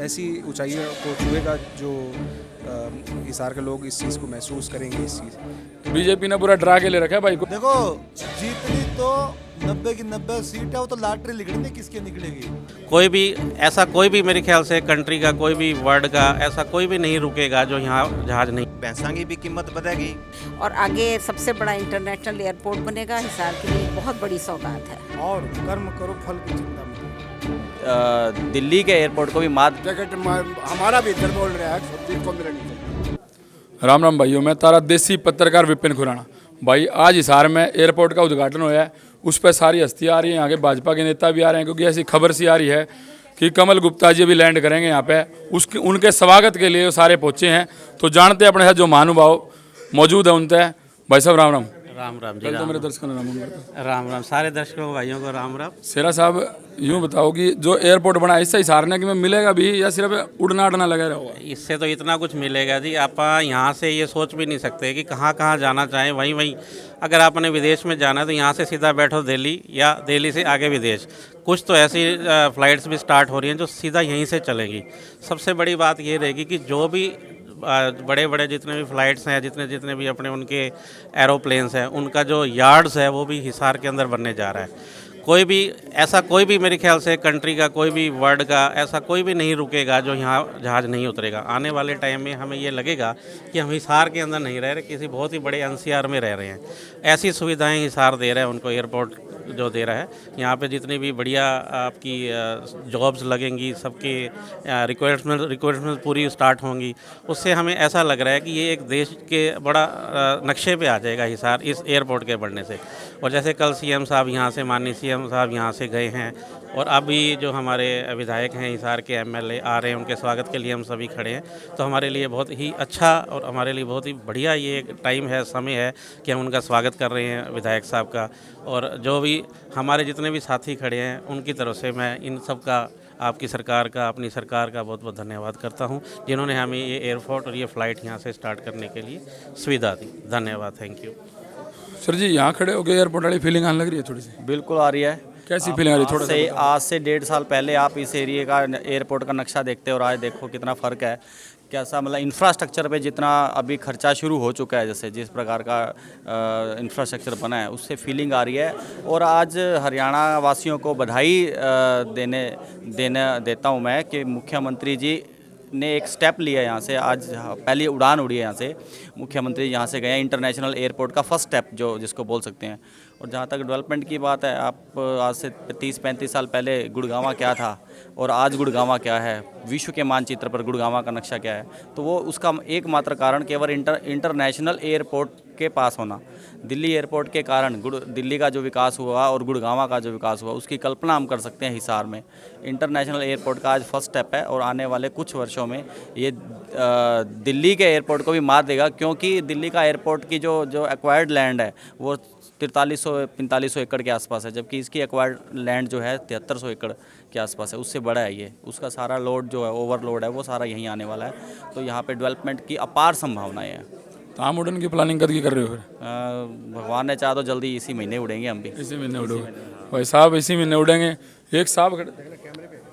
ऐसी ऊंचाइयों को छुएगा जो हिसार के लोग इस चीज़ को महसूस करेंगे। इस चीज़ बीजेपी ने पूरा डरा के ले रखा है भाई को। देखो जीतनी तो 90 की 90 सीट है, वो तो लॉटरी निकलेगी, किसके निकलेगी। कोई भी ऐसा कोई भी मेरे ख्याल से कंट्री का कोई भी वर्ल्ड का ऐसा कोई भी नहीं रुकेगा जो यहाँ जहाज नहीं। पैसा की भी कीमत बढ़ेगी और आगे सबसे बड़ा इंटरनेशनल एयरपोर्ट बनेगा। हिसार के लिए बहुत बड़ी सौगात है। और कर्म करो फल की चिंता मत। दिल्ली के एयरपोर्ट को भी मात टिकट हमारा भी इधर बोल रहा है, सब को मिलेगी। राम राम भाइयों, मैं तारा देसी पत्रकार विपिन खुराना। भाई आज हिसार में एयरपोर्ट का उद्घाटन हुआ है, उस पर सारी हस्तियाँ आ रही हैं, यहाँ के भाजपा के नेता भी आ रहे हैं, क्योंकि ऐसी खबर सी आ रही है कि कमल गुप्ता जी भी लैंड करेंगे यहाँ पे। उसके उनके स्वागत के लिए सारे पहुँचे हैं। तो जानते हैं अपने साथ जो महानुभाव मौजूद है उनसे। भाई साहब राम राम। राम राम जी। तो मेरे दर्शकों ने राम राम, सारे दर्शकों भाइयों को राम राम। शेरा साहब यूँ बताओ कि जो एयरपोर्ट बना इससे हिसार ने कि में मिलेगा भी या सिर्फ उड़ना अड़ना लगा रहेगा? इससे तो इतना कुछ मिलेगा जी, आप यहाँ से ये सोच भी नहीं सकते कि कहाँ कहाँ जाना चाहें। वहीं वहीं अगर आपने विदेश में जाना है तो यहाँ से सीधा बैठो दिल्ली, या दिल्ली से आगे विदेश। कुछ तो ऐसी फ़्लाइट्स भी स्टार्ट हो रही हैं जो सीधा यहीं से चलेंगी। सबसे बड़ी बात ये रहेगी कि जो भी बड़े बड़े जितने भी फ़्लाइट्स हैं, जितने भी अपने उनके एरोप्लेन्स हैं, उनका जो यार्ड्स है वो भी हिसार के अंदर बनने जा रहा है। कोई भी मेरे ख्याल से कंट्री का कोई भी वर्ल्ड का ऐसा कोई भी नहीं रुकेगा जो यहाँ जहाज़ नहीं उतरेगा। आने वाले टाइम में हमें ये लगेगा कि हम हिसार के अंदर नहीं रह रहे, किसी बहुत ही बड़े एनसीआर में रह रहे हैं। ऐसी सुविधाएं हिसार दे रहा है उनको, एयरपोर्ट जो दे रहा है। यहाँ पे जितनी भी बढ़िया आपकी जॉब्स लगेंगी, सबकी रिक्वायरमेंट पूरी स्टार्ट होंगी, उससे हमें ऐसा लग रहा है कि ये एक देश के बड़ा नक्शे पे आ जाएगा हिसार इस एयरपोर्ट के बढ़ने से। और जैसे कल सीएम साहब यहाँ से, माननीय सीएम साहब यहाँ से गए हैं, और अभी जो हमारे विधायक हैं हिसार के एमएलए आ रहे हैं, उनके स्वागत के लिए हम सभी खड़े हैं। तो हमारे लिए बहुत ही अच्छा और हमारे लिए बहुत ही बढ़िया ये टाइम है, समय है कि हम उनका स्वागत कर रहे हैं विधायक साहब का। और जो भी हमारे जितने भी साथी खड़े हैं उनकी तरफ से मैं इन सब का, आपकी सरकार का, अपनी सरकार का बहुत बहुत धन्यवाद करता हूं, जिन्होंने हमें ये एयरपोर्ट और ये फ़्लाइट यहाँ से स्टार्ट करने के लिए सुविधा दी। धन्यवाद, थैंक यू। सर जी यहाँ खड़े होकर एयरपोर्ट वाली फीलिंग आने लग रही है थोड़ी सी? बिल्कुल आ रही है। कैसी फीलिंग आ रही है? थोड़ा सा आज से 1.5 साल पहले आप इस एरिया का एयरपोर्ट का नक्शा देखते और आज देखो कितना फ़र्क है। कैसा मतलब इंफ्रास्ट्रक्चर पे जितना अभी खर्चा शुरू हो चुका है, जैसे जिस प्रकार का इंफ्रास्ट्रक्चर बना है, उससे फीलिंग आ रही है। और आज हरियाणा वासियों को बधाई देता हूँ मैं कि मुख्यमंत्री जी ने एक स्टेप लिया यहाँ से। आज पहली उड़ान उड़ी है यहाँ से, मुख्यमंत्री यहाँ से गए हैं। इंटरनेशनल एयरपोर्ट का फर्स्ट स्टेप जो जिसको बोल सकते हैं। और जहाँ तक डेवलपमेंट की बात है, आप आज से 30-35 साल पहले गुड़गांव क्या था और आज गुड़गांव क्या है, विश्व के मानचित्र पर गुड़गांव का नक्शा क्या है, तो वो उसका एकमात्र कारण केवल इंटरनेशनल एयरपोर्ट के पास होना। दिल्ली एयरपोर्ट के कारण दिल्ली का जो विकास हुआ और गुड़गांव का जो विकास हुआ, उसकी कल्पना हम कर सकते हैं हिसार में। इंटरनेशनल एयरपोर्ट का आज फर्स्ट स्टेप है और आने वाले कुछ वर्षों में ये दिल्ली के एयरपोर्ट को भी मात देगा, क्योंकि दिल्ली का एयरपोर्ट की जो एक्वायर्ड लैंड है वो 4300-4500 एकड़ के आसपास है, जबकि इसकी एक्वायर्ड लैंड जो है 7300 एकड़ के आसपास है। उससे बड़ा है ये। उसका सारा लोड जो है, ओवरलोड है, वो सारा यहीं आने वाला है। तो यहाँ पे डेवलपमेंट की अपार संभावनाएं हैं। तो हम उड़न की प्लानिंग कद की कर रहे हो फिर? भगवान ने चाहा तो जल्दी इसी महीने उड़ेंगे हम भी। इसी महीने उड़ोगे? भाई साहब इसी महीने उड़ेंगे। एक साहब खड़े,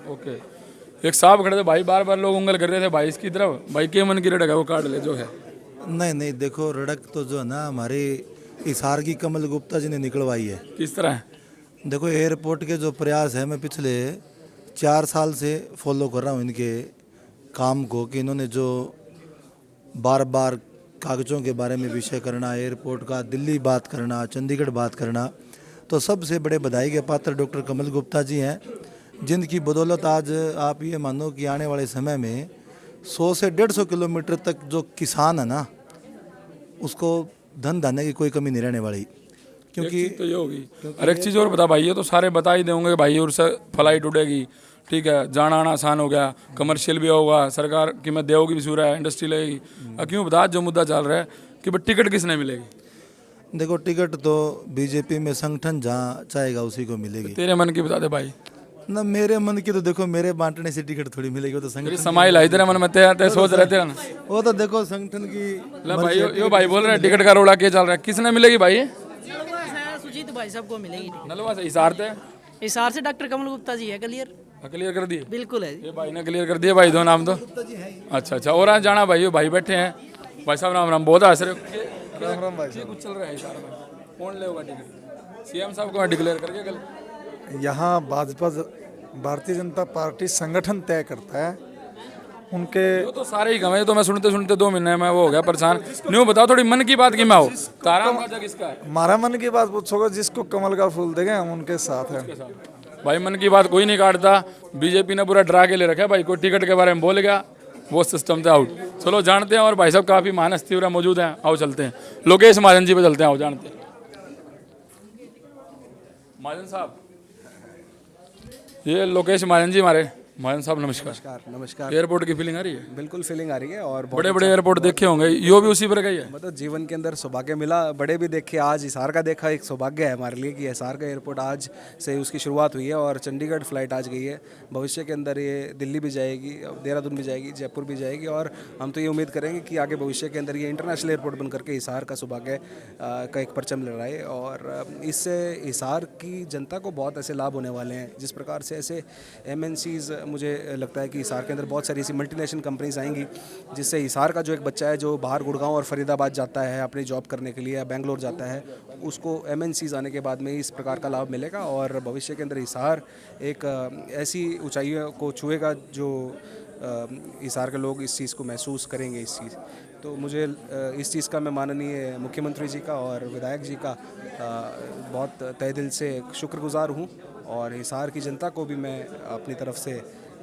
ओके, एक साहब खड़े थे भाई, बार बार लोग उंगल कर रहे थे भाई इसकी तरफ। भाई के मन की रड़क है वो काट ले जो है। नहीं देखो, रड़क तो जो है ना हमारे हिसार की कमल गुप्ता जी ने निकलवाई है। किस तरह है? देखो एयरपोर्ट के जो प्रयास है, मैं पिछले 4 साल से फॉलो कर रहा हूँ इनके काम को, कि इन्होंने जो बार बार कागज़ों के बारे में विषय करना, एयरपोर्ट का दिल्ली बात करना, चंडीगढ़ बात करना, तो सबसे बड़े बधाई के पात्र डॉक्टर कमल गुप्ता जी हैं, जिनकी बदौलत आज आप ये मानो कि आने वाले समय में 100 से 150 किलोमीटर तक जो किसान है ना, उसको धन धान्य की कोई कमी नहीं रहने वाली। क्योंकि तो ये होगी। और एक चीज़ और बता भाई, ये तो सारे बता ही देंगे भाई, और से फ्लाइट उड़ेगी, ठीक है, जाना आना आसान हो गया, कमर्शियल भी होगा, सरकार कीमत देगी भी सूरा है, इंडस्ट्री लगेगी। क्यों बता, जो मुद्दा चल रहा है कि भाई टिकट किसने मिलेगी? देखो टिकट तो बीजेपी में संगठन जहाँ चाहेगा उसी को मिलेगी। तेरे मन की बता दे भाई। ना मेरे मन की तो देखो, मेरे बांटने से टिकट थोड़ी मिलेगी, वो तो संगठन समाइल आई तेरे मन में, ते सोच रहे थे ना, वो तो देखो संगठन की। भाई यो भाई बोल रहे हैं टिकट का रोड़ा क्या चल रहा है, किसने मिलेगी भाई? सुजीत भाई साहब को मिलेगी। नलवा से हिसार से हिसार से डॉक्टर कमल गुप्ता जी है क्लियर। क्लियर कर दिए? बिल्कुल है ये भाई ने क्लियर कर दिया। भाई दो नाम दो। अच्छा अच्छा, और आज जाना भाई, भाई बैठे हैं। भाई साहब राम राम, बहुत हंस रहे हो। राम राम भाई, कुछ चल रहा है सारा भाई। कौन ले होगा टिकट? सीएम साहब को डिक्लेयर करके कल। यहाँ भाजपा भारतीय जनता पार्टी संगठन तय करता है उनके। वो तो सारे ही कम है, तो मैं सुनते सुनते 2 महीने में वो हो गया परेशान। न्यू बताओ थोड़ी मन की बात की मैं हो। तारा का किसका है? हमारा मन की बात पूछोगे, जिसको कमल का फूल देंगे हम उनके साथ हैं। भाई मन की बात कोई नहीं काटता। बीजेपी ने पूरा डरा के ले रखा है भाई, कोई टिकट के बारे में बोल गया वो सिस्टम से आउट। चलो जानते हैं, और भाई साहब काफी महान तीव्र मौजूद हैं। आओ चलते हैं, लोकेश महाजन जी पे चलते हैं। आओ जानते हैं महाजन साहब, ये लोकेश महाजन जी हमारे। महाजन साहब नमस्कार। नमस्कार नमस्कार। एयरपोर्ट की फीलिंग आ रही है? बिल्कुल फीलिंग आ रही है। और बड़े बड़े एयरपोर्ट देखे होंगे, यो भी उसी पर का ही है। मतलब जीवन के अंदर सौभाग्य मिला, बड़े भी देखे, आज हिसार का देखा, एक सौभाग्य है हमारे लिए कि हिसार का एयरपोर्ट आज से उसकी शुरुआत हुई है और चंडीगढ़ फ्लाइट आज गई है। भविष्य के अंदर ये दिल्ली भी जाएगी, देहरादून भी जाएगी, जयपुर भी जाएगी, और हम तो ये उम्मीद करेंगे कि आगे भविष्य के अंदर ये इंटरनेशनल एयरपोर्ट बन करके हिसार का सौभाग्य का एक परचम लहराए। और इससे हिसार की जनता को बहुत ऐसे लाभ होने वाले हैं। जिस प्रकार से ऐसे MNCs मुझे लगता है कि हिसार के अंदर बहुत सारी ऐसी मल्टीनेशनल कंपनीज आएंगी, जिससे हिसार का जो एक बच्चा है जो बाहर गुड़गांव और फरीदाबाद जाता है अपनी जॉब करने के लिए या बेंगलोर जाता है, उसको MNCs आने के बाद में इस प्रकार का लाभ मिलेगा। और भविष्य के अंदर हिसार एक ऐसी ऊंचाइयों को छुएगा जो हिसार के लोग इस चीज़ को महसूस करेंगे। इस चीज़ तो मुझे इस चीज़ का मैं माननीय मुख्यमंत्री जी का और विधायक जी का बहुत तहे दिल से शुक्रगुजार हूँ। और हिसार की जनता को भी मैं अपनी तरफ से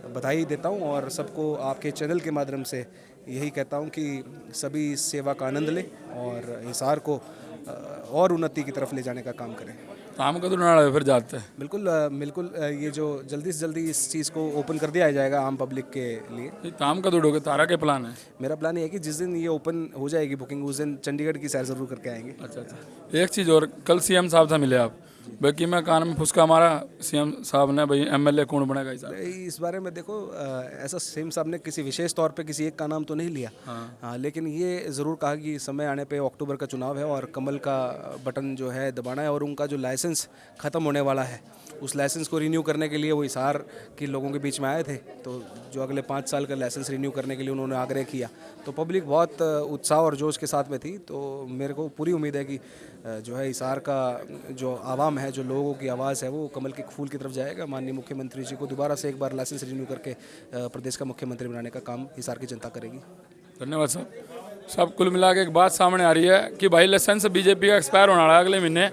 बधाई देता हूं, और सबको आपके चैनल के माध्यम से यही कहता हूं कि सभी इस सेवा का आनंद लें और हिसार को और उन्नति की तरफ ले जाने का काम करें। काम का तो नाड़ा फिर जाते हैं। बिल्कुल बिल्कुल, ये जो जल्दी से जल्दी इस चीज़ को ओपन कर दिया जाएगा आम पब्लिक के लिए। काम का तो तारा के प्लान है? मेरा प्लान ये है कि जिस दिन ये ओपन हो जाएगी बुकिंग, उस दिन चंडीगढ़ की सैर ज़रूर करके आएंगे। अच्छा अच्छा, एक चीज़ और, कल CM साहब से मिले आप? बाकी मैं कान में फुसका मारा CM साहब ने, भाई MLA कौन बनेगा इस बारे में देखो, ऐसा CM साहब ने किसी विशेष तौर पे किसी एक का नाम तो नहीं लिया। हाँ, लेकिन ये ज़रूर कहा कि समय आने पे अक्टूबर का चुनाव है और कमल का बटन जो है दबाना है, और उनका जो लाइसेंस ख़त्म होने वाला है उस लाइसेंस को रिन्यू करने के लिए वो हिसार के लोगों के बीच में आए थे। तो जो अगले 5 साल का लाइसेंस रिन्यू करने के लिए उन्होंने आग्रह किया, तो पब्लिक बहुत उत्साह और जोश के साथ में थी। तो मेरे को पूरी उम्मीद है कि जो है हिसार का जो आवाम है, जो लोगों की आवाज़ है, वो कमल के फूल की तरफ जाएगा। माननीय मुख्यमंत्री जी को दोबारा से एक बार लाइसेंस रिन्यू करके प्रदेश का मुख्यमंत्री बनाने का काम हिसार की जनता करेगी। धन्यवाद साहब। सब कुल मिला के एक बात सामने आ रही है कि भाई लाइसेंस बीजेपी का एक्सपायर होने वाला है अगले महीने।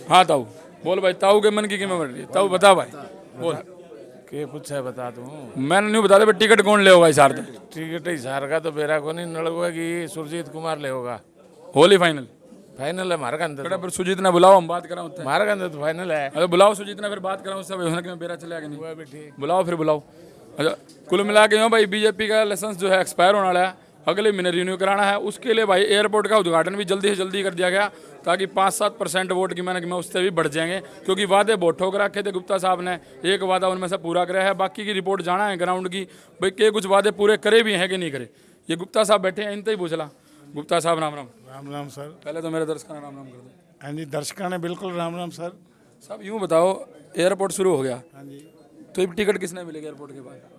हाँ ताऊ बोल भाई, ताऊ के मन की कीमत बढ़ रही है। ताऊ बता भाई, बोल के कुछ है बता दूँ? मैंने नहीं बता दे, टिकट कौन ले होगा हिसार? टिकट हिसार का तो बेरा को नहीं नड़गा कि सुरजीत कुमार ले होगा। होली फाइनल? फाइनल है हमारे अंदर। फिर सुजीत ने बुलाओ, हम बात कराऊँ। हमारे अंदर तो फाइनल है। अरे बुलाओ सुजीत ने, फिर बात कराऊँ उससे, में बेरा चलेगा कि नहीं? वो भी ठीक, बुलाओ फिर बुलाओ। अच्छा, कुल मिला के भाई बीजेपी का लाइसेंस जो है एक्सपायर होने वाला है, अगले महीने रिन्यू कराना है। उसके लिए भाई एयरपोर्ट का उद्घाटन भी जल्दी से जल्दी कर दिया गया, ताकि 5-7% वोट की मैंने उससे भी बढ़ जाएंगे, क्योंकि वादे बहुत ठोक रखे थे गुप्ता साहब ने। एक वादा उनमें से पूरा कराया है, बाकी की रिपोर्ट जाना है ग्राउंड की, भाई के कुछ वादे पूरे करे भी हैं कि नहीं करे। ये गुप्ता साहब बैठे हैं, इनसे ही पूछ ला। गुप्ता साहब राम राम। राम राम सर। पहले तो मेरे दर्शकों ने राम राम कर दो। हाँ जी, दर्शकों ने बिल्कुल राम राम सर। साहब यूँ बताओ, एयरपोर्ट शुरू हो गया, हाँ जी, तो ये टिकट किसने मिलेगा एयरपोर्ट के बाद?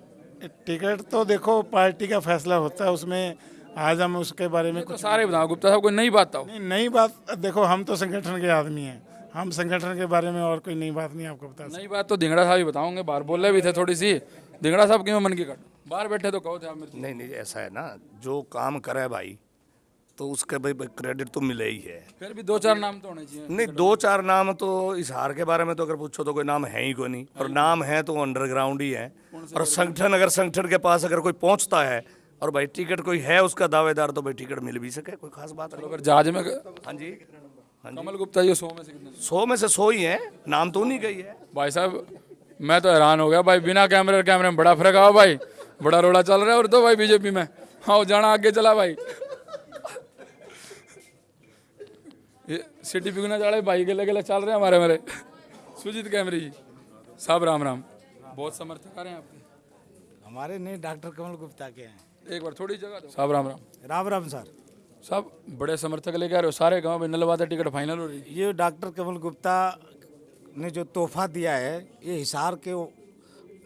टिकट तो देखो पार्टी का फैसला होता है, उसमें आज हम उसके बारे में तो सारे बताओ गुप्ता साहब, कोई नई बात था? नहीं, नई बात देखो, हम तो संगठन के आदमी हैं, हम संगठन के बारे में और कोई नई बात नहीं आपको बता सकते। नई बात तो धिंगड़ा साहब ही बताओगे, बाहर बोले भी थे थोड़ी सी। धिंगड़ा साहब क्यों मन की कट, बाहर बैठे तो कहो थे आप मेरे। नहीं, ऐसा है ना, जो काम करे भाई तो उसके भाई क्रेडिट तो मिले ही है। फिर भी 2-4 नाम तो होने चाहिए। नहीं, 2-4 नाम तो हिसार के बारे में तो अगर पूछो तो कोई नाम है ही कोई नहीं, और नाम है तो अंडरग्राउंड ही है। और संगठन, अगर संगठन के पास अगर कोई पहुंचता है और भाई टिकट कोई है उसका दावेदार, तो भाई टिकट मिल भी सके, कोई खास बात नहीं। अगर जहाज में हाँ जी, कमल गुप्ता ये 100 में से कितने? 100 में से 100 ही है, नाम तो नहीं गई है। भाई साहब मैं तो हैरान हो गया भाई, बिना कैमरे में बड़ा फर्क आओ भाई, बड़ा रोड़ा चल रहा है। और तो भाई बीजेपी में हाँ जाना आगे चला भाई, ये सिटी पिगना जाड़े भाई गले गले चल रहे हैं हमारे सुजीत कैमरे जी साहब राम राम। बहुत समर्थक आ रहे हैं आपके। हमारे नहीं, डॉक्टर कमल गुप्ता के हैं। एक बार थोड़ी जगह दो साहब। राम राम। राम राम सर। साहब बड़े समर्थक लेके आ रहे हो, सारे गाँव में नलवादा टिकट फाइनल हो रही है। ये डॉक्टर कमल गुप्ता ने जो तोहफा दिया है, ये हिसार के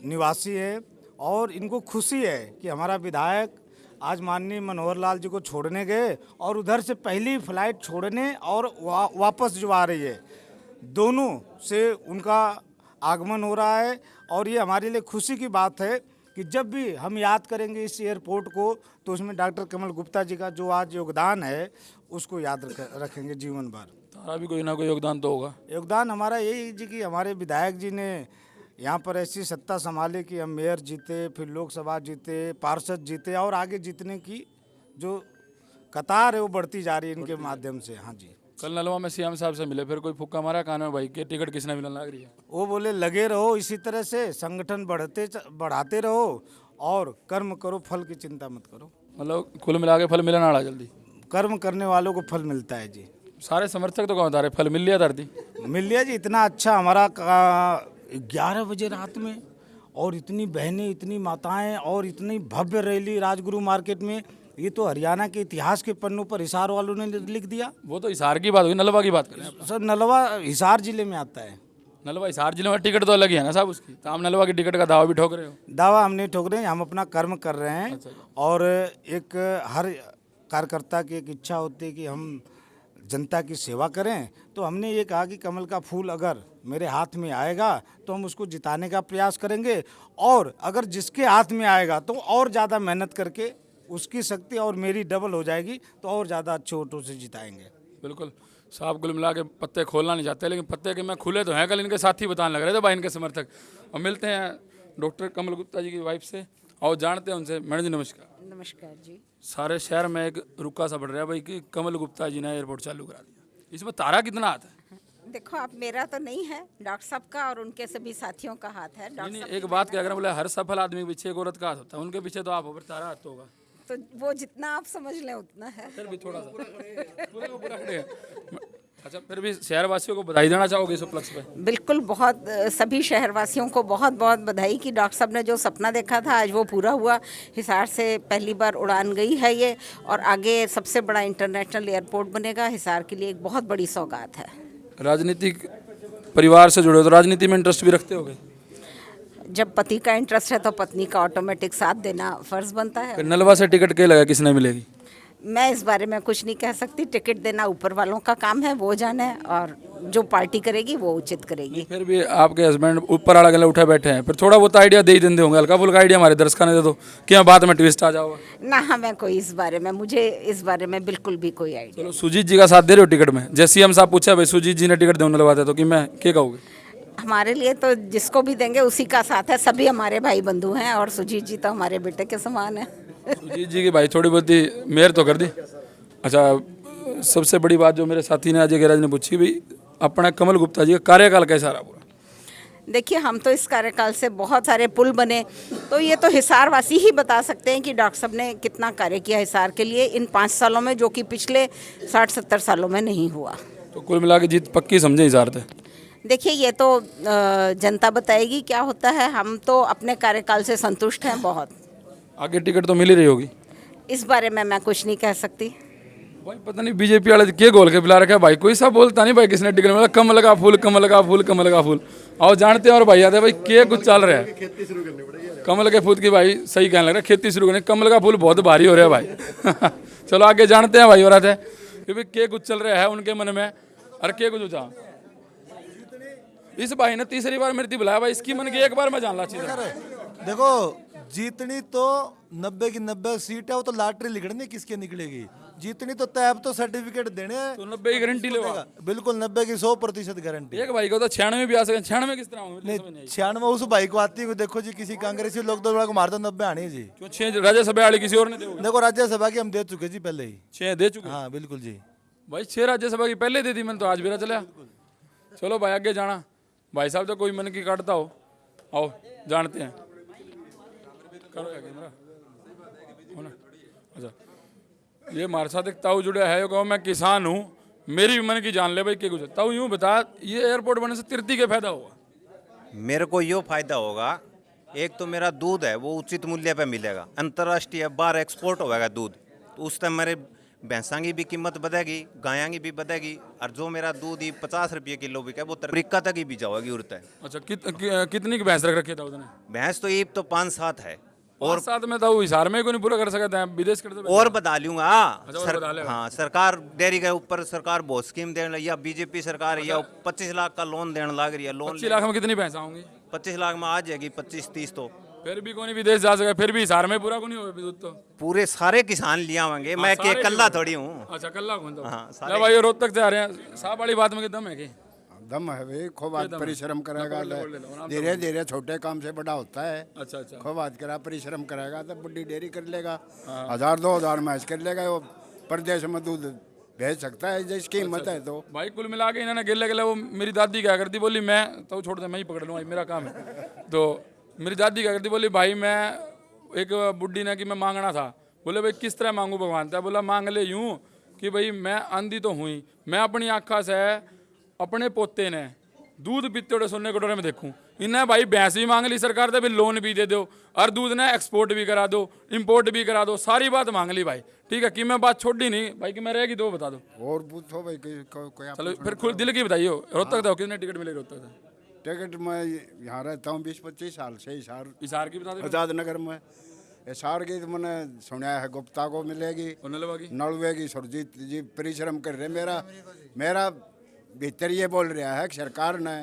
निवासी है और इनको खुशी है कि हमारा विधायक आज माननीय मनोहर लाल जी को छोड़ने गए और उधर से पहली फ्लाइट छोड़ने और वापस जो आ रही है, दोनों से उनका आगमन हो रहा है। और ये हमारे लिए खुशी की बात है कि जब भी हम याद करेंगे इस एयरपोर्ट को तो उसमें डॉक्टर कमल गुप्ता जी का जो आज योगदान है उसको याद रखेंगे जीवन भर। तारा भी कोई ना कोई योगदान तो होगा। योगदान हमारा यही जी कि हमारे विधायक जी ने यहाँ पर ऐसी सत्ता संभाली कि हम मेयर जीते, फिर लोकसभा जीते, पार्षद जीते और आगे जीतने की जो कतार है वो बढ़ती जा रही है इनके माध्यम से। हाँ जी। कल नलवा में सीएम साहब से मिले, फिर कोई फुक्का मारा कान में भाई के टिकट किसने मिलने लग रही है। वो बोले लगे रहो इसी तरह से, संगठन बढ़ाते रहो और कर्म करो, फल की चिंता मत करो। मतलब कुल मिला के फल मिलना आड़ा जल्दी। कर्म करने वालों को फल मिलता है जी। सारे समर्थक तो कहाँ बता रहे फल मिल लिया धरती। मिल लिया जी। इतना अच्छा हमारा 11 बजे रात में और इतनी बहनें, इतनी माताएं और इतनी भव्य रैली राजगुरु मार्केट में, ये तो हरियाणा के इतिहास के पन्नों पर हिसार वालों ने लिख दिया। वो तो हिसार की बात हुई, नलवा की बात करें सर। नलवा हिसार जिले में आता है। नलवा हिसार जिले में टिकट तो अलग ही है ना साहब उसकी, तो आप नलवा की टिकट का दावा भी ठोक रहे हो। दावा हम नहीं ठोक रहे हैं, हम अपना कर्म कर रहे हैं। और एक हर कार्यकर्ता की एक इच्छा होती है कि हम जनता की सेवा करें, तो हमने ये कहा कि कमल का फूल अगर मेरे हाथ में आएगा तो हम उसको जिताने का प्रयास करेंगे, और अगर जिसके हाथ में आएगा तो और ज़्यादा मेहनत करके उसकी शक्ति और मेरी डबल हो जाएगी तो और ज़्यादा अच्छे वोटों से जिताएंगे। बिल्कुल साहब, कुल मिला के पत्ते खोलना नहीं चाहते, लेकिन पत्ते के मैं खुले तो हैं। कल इनके साथी बताने लग रहे थे भाई इनके समर्थक। और मिलते हैं डॉक्टर कमल गुप्ता जी की वाइफ से और जानते हैं उनसे। मैडम जी नमस्कार। नमस्कार जी। सारे शहर में एक रुका सा बढ़ रहा है भाई कि कमल गुप्ता जी ने एयरपोर्ट चालू करा दिया, इसमें तारा कितना आता है? देखो आप, मेरा तो नहीं है, डॉक्टर साहब का और उनके सभी साथियों का हाथ है। नहीं, एक बात क्या करें, बोले हर सफल आदमी के पीछे एक औरत का हाथ होता है, उनके पीछे तो आप हो, तारा हाथ तो होगा। तो वो जितना आप समझ लें उतना है। फिर भी थोड़ा सा पूरा खड़े हैं। अच्छा, फिर भी शहरवासियों को बधाई देना चाहोगे इस उपलक्ष्य पे? बिल्कुल, बहुत सभी शहरवासियों को बहुत बहुत बधाई कि डॉक्टर साहब ने जो सपना देखा था आज वो पूरा हुआ। हिसार से पहली बार उड़ान गई है ये, और आगे सबसे बड़ा इंटरनेशनल एयरपोर्ट बनेगा। हिसार के लिए एक बहुत बड़ी सौगात है। राजनीतिक परिवार से जुड़े हो तो राजनीति में इंटरेस्ट भी रखते होगे? जब पति का इंटरेस्ट है तो पत्नी का ऑटोमेटिक साथ देना फर्ज बनता है। नलवा से टिकट के लगा किसने मिलेगी? मैं इस बारे में कुछ नहीं कह सकती। टिकट देना ऊपर वालों का काम है, वो जाने, और जो पार्टी करेगी वो उचित करेगी। फिर भी आपके हस्बैंड ऊपर आड़ा गले उठे बैठे हैं, फिर थोड़ा बहुत आइडिया दे ही देते होंगे। हल्का फुल्का आइडिया हमारे दर्शकों ने दे दो, क्या बात में ट्विस्ट आ जाओगा ना। हमें कोई इस बारे में, मुझे इस बारे में बिल्कुल भी कोई आइडिया। चलो, सुजीत जी का साथ दे रहे हो टिकट में? जैसे सीएम साहब पूछा भाई सुजीत जी ने टिकट देने लगवाते तो कि मैं क्या कहूँगी? हमारे लिए तो जिसको भी देंगे उसी का साथ है। सभी हमारे भाई बंधु हैं और सुजीत जी तो हमारे बेटे के समान है। सुजीत जी की भाई थोड़ी बहुत मेहर तो कर दी। अच्छा, सबसे बड़ी बात जो मेरे साथी ने अजय गैराज ने पूछी, भाई अपना कमल गुप्ता जी का कार्यकाल कैसा रहा पूरा? देखिए, हम तो इस कार्यकाल से बहुत सारे पुल बने, तो ये तो हिसारवासी ही बता सकते हैं कि डॉक्टर साहब ने कितना कार्य किया हिसार के लिए इन 5 सालों में, जो कि पिछले 60-70 सालों में नहीं हुआ। तो कुल मिला के जीत पक्की समझे हिसार थे? देखिए, ये तो जनता बताएगी क्या होता है। हम तो अपने कार्यकाल से संतुष्ट हैं बहुत। आगे टिकट तो मिल ही रही होगी? इस बारे में मैं कुछ नहीं कह सकती भाई। पता नहीं बीजेपी वाले के गोल के पिला रखा है भाई, कोई सा बोलता नहीं भाई किसने टिकट मिला। कमल का फूल, कमल का फूल, कमल का फूल। और जानते हैं और भाई आते भाई के कुछ चल रहा है कमल के फूल की। भाई सही कहने लग रहा है, खेती शुरू करनी। कमल का फूल बहुत भारी हो रहा है भाई। चलो आगे जानते हैं भाई और आते हैं के कुछ चल रहा है उनके मन में, और के कुछ चाह। इस भाई ने तीसरी बार मेरे बुलाया भाई, इसकी मन की एक बार मैं जान ला चीज। देखो, जीतनी तो 90 की 90 सीट है, वो तो लॉटरी लिखनी किसके निकलेगी। जीतनी तो तय, तो सर्टिफिकेट देने हैं तो 90 की गारंटी ले। बिल्कुल 90 की 100% गारंटी। एक भाई को तो 96 भी आ सके, 96 किस तरह होंगे? नहीं, 96 उस भाई को आती है। देखो जी, किसी कांग्रेसी लोग तो बड़ा को मार दो 90 आनी है जी। क्यों 6 राज्यसभा वाली किसी और ने दे? देखो, राज्यसभा की हम दे चुके जी पहले ही। 6 दे चुके? हाँ बिल्कुल जी भाई, 6 राज्यसभा की पहले दे दी मैंने, तो आज भी चला। चलो भाई आगे जाना। भाई साहब तो कोई मन की काटता हो, आओ जानते हैं। करो कैमरा हो ना। अच्छा, ये हमारे साथ एक ताऊ जुड़ा है, कहो मैं किसान हूँ, मेरी भी मन की जान ले भाई क्या कुछ। ताऊ यूँ बता, ये एयरपोर्ट बनने से तिरती के फायदा होगा? मेरे को यो फायदा होगा, एक तो मेरा दूध है वो उचित मूल्य पे मिलेगा। अंतर्राष्ट्रीय बाहर एक्सपोर्ट होगा दूध, तो उस टाइम मेरे भैंसा की भी कीमत बढ़ेगी, गाया की भी बढ़ेगी, और जो मेरा दूध ही 50 रुपये किलो बिका वो अफ्रीका तक ही भी जाएगी उड़ता है। अच्छा, कितनी की भैंस रख रखी था उसने? भैंस तो ईब तो 5-7 है, और साथ में तो हिसार में को नहीं पूरा कर सकते हैं, विदेश कर और बता लूंगा। अच्छा, और बता लेगा। हाँ, सरकार डेयरी के ऊपर सरकार बहुत स्कीम देने लगी, या बीजेपी सरकार या 25 लाख का लोन देने लग रही है। लोन 25 लाख में कितनी भैंसा होंगी? 25 लाख में आ जाएगी 25-30 तो। फिर भी कोई नहीं विदेश जा सके, फिर भी हिसार में पूरा को नहीं होगा दूध तो। पूरे सारे किसान ले आवेंगे, मैं के कल्ला थोड़ी हूँ। अच्छा, कल्ला कौन तो? हाँ, ले भाई रोहतक से आ रहे हैं, साहब वाली बात में दम है कि दम है भाई, खूब आज परिश्रम करेगा, धीरे धीरे छोटे काम से बड़ा होता है। अच्छा अच्छा, खूब आज करा परिश्रम करेगा तो बड़ी डेयरी कर लेगा, 1000-2000 मैच कर लेगा, वो प्रदेश में दूध भेज सकता है जिसकी हिम्मत है। तो भाई कुल मिला के इन्होंने गिले गिले, वो मेरी दादी क्या करती, बोली मैं तो छोड़ दे, मैं ही पकड़ लूँगा, मेरा काम है। तो मेरी दादी क्या करती, बोली भाई मैं एक बुढ़ी ने कि मैं मांगना था, बोले भाई किस तरह मांगू भगवान था, बोला मांग ले यूँ कि भाई मैं अंधी तो हुई, मैं अपनी आँखा से अपने पोते ने दूध पीते हुए सोने कटोरे में देखूं, इन्हें भाई भैंस भी मांग ली सरकार से, भी लोन भी दे दो और दूध ने एक्सपोर्ट भी करा दो, इंपोर्ट भी करा दो, सारी बात मांग ली भाई। ठीक है कि मैं बात छोड़ी नहीं भाई, कि मैं रहेगी तो बता दो और पूछो भाई कोई चलो फिर खुद दिल की बताइए। रोहतक था, कितने टिकट मिलेगी रोहतक से? टिकट मैं यहाँ रहता हूँ 20-25 साल से। हिसार की बता दो। आजाद नगर में हिसार की तो मैंने सुना है गुप्ता को मिलेगी, नलवे की सुरजीत जी परिश्रम कर रहे। मेरा भीतर ये बोल रहा है कि सरकार ने,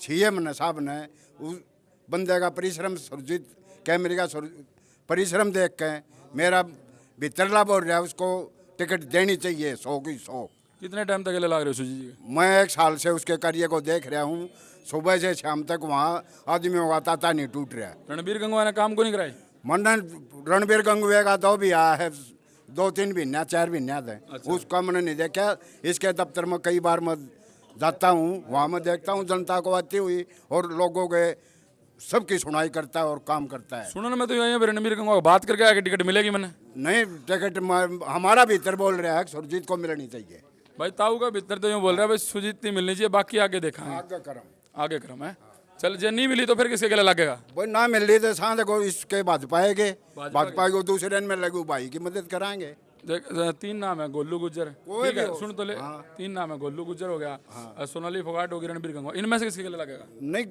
सीएम ने, साहब ने उस बंदे का परिश्रम, सुरजीत कैमरे का परिश्रम देख के मेरा भीतरला बोल रहा है उसको टिकट देनी चाहिए 100 की 100। कितने टाइम तक लग रहे हो सुजी जी? मैं 1 साल से उसके कार्य को देख रहा हूँ, सुबह से शाम तक वहाँ आदमियों का ताता नहीं टूट रहा है। रणबीर गंगवा ने काम को नहीं कराई? मंडन रणबीर गंगवे का तो भी आया है 2-3 महीना 4 महीना थे। अच्छा। उसका मैंने नहीं देखा। इसके दफ्तर में कई बार मैं जाता हूँ, वहाँ मैं देखता हूँ जनता को आती हुई और लोगों के सबकी सुनाई करता है और काम करता है। सुनने में तो यही है रणबीर गंगवा बात करके आया कि टिकट मिलेगी। मैंने नहीं, टिकट हमारा भीतर बोल रहा है सुरजीत को मिलनी चाहिए। भाई ताऊ का भीतर तो यूँ बोल रहा है भाई सुजीत नहीं मिलनी चाहिए, बाकी आगे देखा है, आगे क्रम है। चल जे नहीं मिली तो फिर किसके गले लगेगा? वो ना मिल रही तो सांध को इसके भाजपा को दूसरे में लगू भाई की मदद कराएंगे। देख 3 नाम है, गोलू गुज्जर, ठीक है सुन तो ले। 3 नाम है, गोलू गुज्जर हो गया, सोनाली फोगाट होगी, रणबीर गंगवा, इनमें से किसके गले लगेगा? नहीं,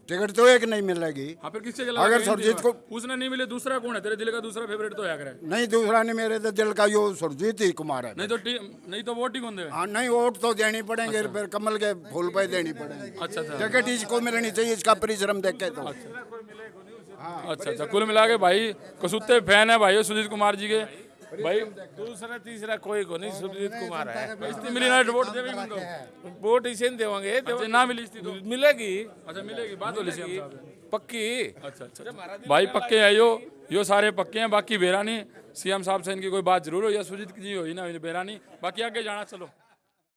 टिकट तो एक नहीं मिलेगी। हाँ फिर किसके गले? अगर सुरजीत को उसने नहीं मिले, दूसरा कौन है तेरे दिल का दूसरा फेवरेट? तो है नहीं, दूसरा नहीं, मेरे तो दिल का यो सुरजीत ही कुमार है। नहीं तो वोट ही कौन दे? हाँ नहीं, वोट तो देनी पड़ेंगे। अच्छा। फिर कमल के फूल पे देनी पड़ेगी। अच्छा, टिकट इसको मिलनी चाहिए, इसका परिश्रम देख के। तो अच्छा, कुल मिला के भाई कसूते फैन है भाई सुजीत कुमार जी के। भाई दूसरा तीसरा कोई को नहीं, सुजीत कुमार है। मिली ना वोट देवे वोट इसे देवांगे, ना मिली तो मिलेगी। अच्छा मिलेगी, बात होली सीएम साहब पक्की। अच्छा भाई पक्के है यो सारे पक्के हैं, बाकी बेरा नहीं। सीएम साहब से इनकी कोई बात जरूर हो या सुजीत जी हो ही ना बेरा नहीं, बाकी आगे जाना। चलो।